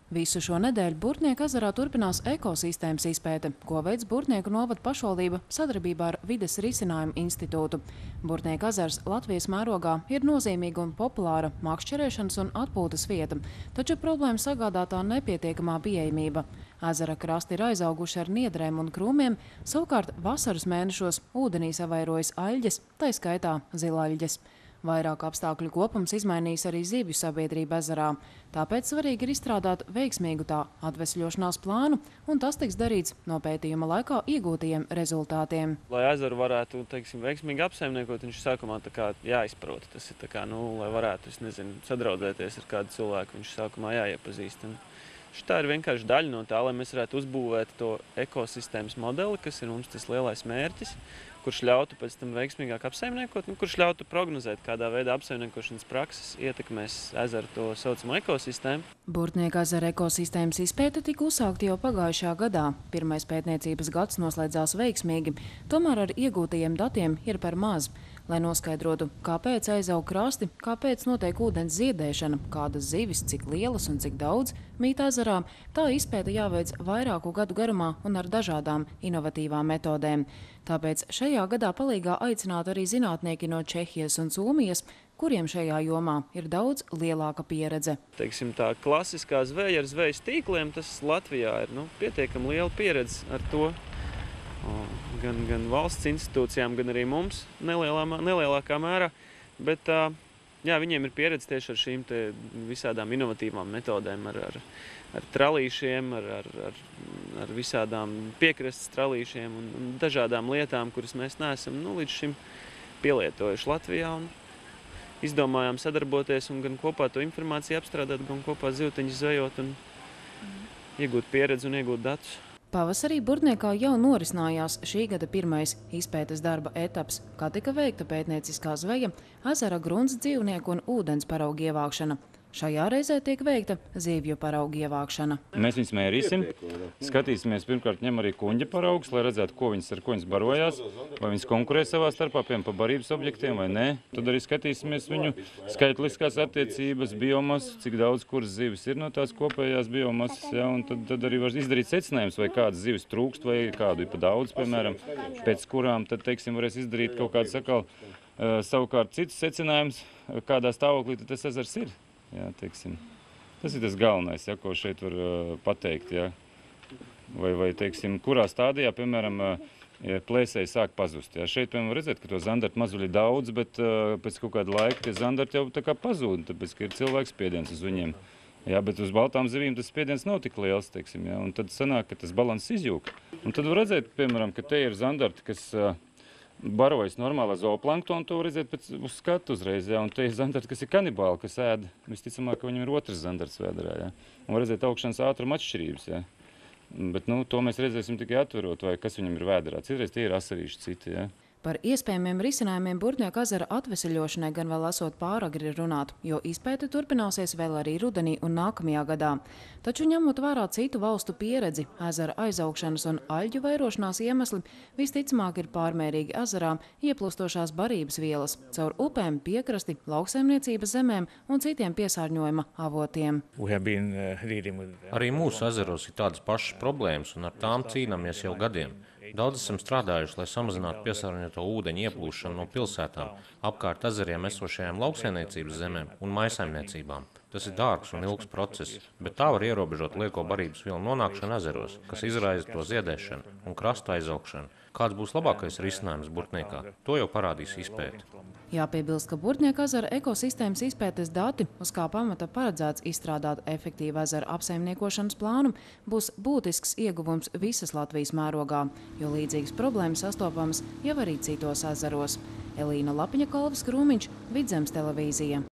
Visu šo nedēļu Burtnieku ezerā turpinās ekosistēmas izpēte, ko veids Burtnieku novada pašvaldība sadarbībā ar Vides risinājumu institūtu. Burtnieku ezers Latvijas mērogā ir nozīmīga un populāra makšķerēšanas un atpūtas vieta, taču problēma sagādātā nepietiekamā pieejamība. Ezera krasti ir aizauguši ar niedrēm un krūmiem, savukārt vasaras mēnešos ūdenī savairojas aļģes, tai skaitā zilaļģes. Vairāk apstākļu kopums izmainīs arī zivju sabiedrību ezerā. Tāpēc svarīgi ir izstrādāt veiksmīgu tā atvesļošanās plānu, un tas tiks darīts no pētījuma laikā iegūtajiem rezultātiem. Lai ezeru varētu, veiksmīgi apsaimniekot, viņš sākumā jāizprot. Tas ir lai varētu, sadraudzēties ar kādu cilvēku, viņš sākumā jāiepazīst. Tā ir vienkārši daļa no tā, lai mēs varētu uzbūvēt to ekosistēmas modeli, kas ir mums tas lielais mērķis, kurš ļautu pēc tam veiksmīgāk apsaimniekot, kurš ļautu prognozēt, kādā veidā apsaimniekošanas prakses ietekmēs ezeru to saucamo ekosistēmu. Burtnieku ezera ekosistēmas izpēte tika uzsākta jau pagājušajā gadā. Pirmais pētniecības gads noslēdzās veiksmīgi, tomēr ar iegūtajiem datiem ir par maz. Lai noskaidrotu, kāpēc aizaug krasti, kāpēc notiek ūdens ziedēšana, kādas zivis, cik lielas un cik daudz mīt ezerā, tā izpēte jāveic vairāku gadu garumā un ar dažādām inovatīvām metodēm. Tāpēc šajā gadā palīgā aicināt arī zinātnieki no Čehijas un Somijas, kuriem šajā jomā ir daudz lielāka pieredze. Tā klasiskā zveja ar zvejas tīkliem, tas Latvijā ir pietiekami liela pieredze ar to. Gan valsts institūcijām, gan arī mums nelielākā mērā, bet viņiem ir pieredze tieši ar šīm visādām inovatīvām metodēm, ar tralīšiem, ar visādām piekrastes tralīšiem un dažādām lietām, kuras mēs neesam līdz šim pielietojuši Latvijā. Izdomājām sadarboties un gan kopā to informāciju apstrādāt, gan kopā zivtiņus zvejot un iegūt pieredzi un iegūt datus. Pavasarī Burtniekā jau norisinājās šī gada pirmais izpētes darba etaps, kā tika veikta pētnieciskā zveja, ezera grunts dzīvnieku un ūdens paraugu ievākšana. Šajā reizē tiek veikta zivju paraugu ievākšana. Mēs viņus mērīsim, skatīsimies, pirmkārt ņem arī kuņģa paraugus, lai redzētu, ar ko viņas barojās, vai viņas konkurē savā starpā, piemēram, pa barības objektiem vai nē. Tad arī skatīsimies viņu skaitliskās attiecības, biomasu, cik daudz kuras zivis ir no tās kopējās biomasas, ja, un tad arī var izdarīt secinājumus, vai kādas zivis trūkst, vai kādu ir pa daudz, piemēram, pēc kurām tad, varēs izdarīt kaut kādu savukārt citus secinājumus, kādā stāvoklī tas ezers ir. Jā, tas ir tas galvenais, ko šeit var pateikt. Jā. Vai kurā stādijā, piemēram, plēsēji sāk pazust. Jā. Šeit, piemēram, redzēt, ka to zandartu mazuļi daudz, bet pēc kaut kāda laika tie zandarti jau pazūd, tāpēc, ka ir cilvēks spiediens uz viņiem. Jā, bet uz baltām zivīm tas spiediens nav tik liels, jā, un tad sanāk, ka tas balanss izjūg. Un tad var redzēt, piemēram, ka te ir zandarti, kas barojas normālā zooplanktona, to var redzēt uz skatu uzreiz, jā, un te ir zandarti, kas ir kanibāli, kas ēd, visticamāk, ka viņam ir otrs zandarts vēderā, jā. Un var redzēt augšanas ātruma atšķirības, jā. Bet, to mēs redzēsim tikai atverot, vai kas viņam ir vēderā. Citreiz tie ir asarīši citi, jā. Par iespējamiem risinājumiem Burtnieku ezera atveseļošanai gan vēl esot pāragri runāt, jo izpēte turpināsies vēl arī rudenī un nākamajā gadā. Taču ņemot vērā citu valstu pieredzi, ezera aizaugšanas un aļģu vairošanās iemesli visticamāk ir pārmērīgi ezerā ieplūstošās barības vielas caur upēm, piekrasti, lauksaimniecības zemēm un citiem piesārņojuma avotiem. Arī mūsu ezeros ir tādas pašas problēmas, un ar tām cīnāmies jau gadiem. Daudz esam strādājuši, lai samazinātu piesārņoto ūdeņu ieplūšanu no pilsētām, apkārt ezeriem esošajām lauksaimniecības zemēm un maisaimniecībām. Tas ir dārgs un ilgs process, bet tā var ierobežot lieko barības vielu nonākšanu ezeros, kas izraisa to ziedēšanu un krasta aizaugšanu. Kāds būs labākais risinājums Burtniekā? To jau parādīs izpēte. Jāpiebilst, ka Burtnieku ezera ekosistēmas izpētes dati, uz kā pamata paredzēts izstrādāt efektīvu ezera apsaimniekošanas plānu, būs būtisks ieguvums visas Latvijas mērogā, jo līdzīgas problēmas sastopamas jau arī citos ezeros. Elīna Lapiņa, Kalvis Krūmiņš, Vidzemes televīzija.